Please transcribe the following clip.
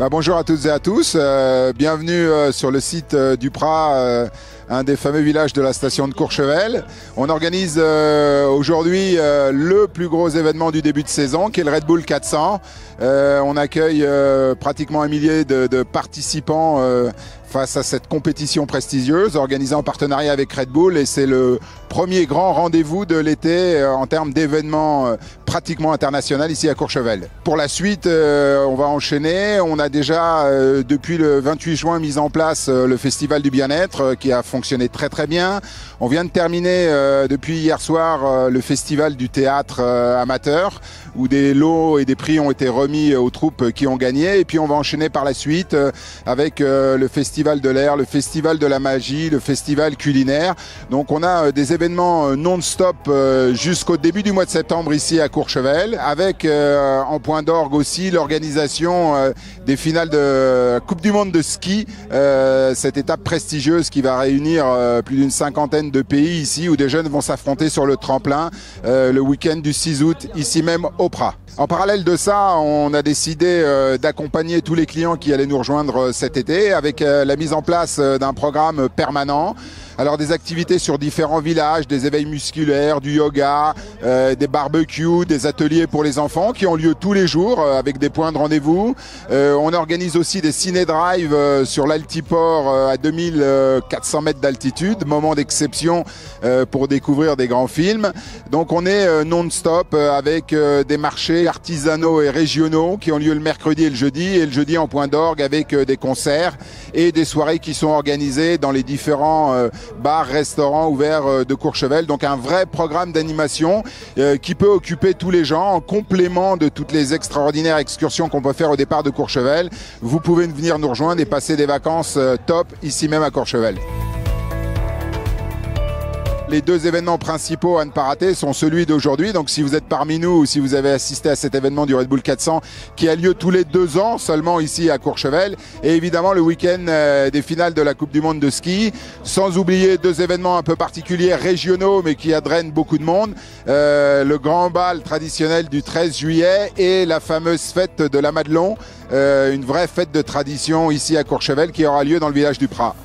Bonjour à toutes et à tous, bienvenue sur le site du Prat, un des fameux villages de la station de Courchevel. On organise aujourd'hui le plus gros événement du début de saison qui est le Red Bull 400. On accueille pratiquement un millier de participants face à cette compétition prestigieuse organisée en partenariat avec Red Bull, et c'est le premier grand rendez-vous de l'été en termes d'événements pratiquement international ici à Courchevel. Pour la suite, on va enchaîner. On a déjà depuis le 28 juin mis en place le Festival du Bien-être qui a fonctionné très bien. On vient de terminer depuis hier soir le Festival du Théâtre Amateur, où des lots et des prix ont été remis aux troupes qui ont gagné. Et puis on va enchaîner par la suite avec le Festival de l'air, le Festival de la magie, le Festival culinaire. Donc on a des événements non-stop jusqu'au début du mois de septembre ici à Courchevel, avec en point d'orgue aussi l'organisation des finales de Coupe du Monde de ski, cette étape prestigieuse qui va réunir plus d'une cinquantaine de pays ici, où des jeunes vont s'affronter sur le tremplin le week-end du 6 août, ici même au Prat. En parallèle de ça, on a décidé d'accompagner tous les clients qui allaient nous rejoindre cet été avec la mise en place d'un programme permanent. Alors des activités sur différents villages, des éveils musculaires, du yoga, des barbecues, des ateliers pour les enfants qui ont lieu tous les jours avec des points de rendez-vous. On organise aussi des ciné-drive sur l'altiport à 2400 mètres d'altitude, moment d'exception pour découvrir des grands films. Donc on est non-stop avec des marchés artisanaux et régionaux qui ont lieu le mercredi et le jeudi en point d'orgue avec des concerts et des soirées qui sont organisées dans les différents bars, restaurants ouverts de Courchevel. Donc un vrai programme d'animation qui peut occuper tous les gens en complément de toutes les extraordinaires excursions qu'on peut faire au départ de Courchevel. Vous pouvez venir nous rejoindre et passer des vacances top ici même à Courchevel. Les deux événements principaux à ne pas rater sont celui d'aujourd'hui. Donc si vous êtes parmi nous ou si vous avez assisté à cet événement du Red Bull 400 qui a lieu tous les 2 ans seulement ici à Courchevel, et évidemment le week-end des finales de la Coupe du Monde de ski, sans oublier 2 événements un peu particuliers régionaux mais qui drainent beaucoup de monde, le grand bal traditionnel du 13 juillet et la fameuse fête de la Madelon, une vraie fête de tradition ici à Courchevel qui aura lieu dans le village du Prat.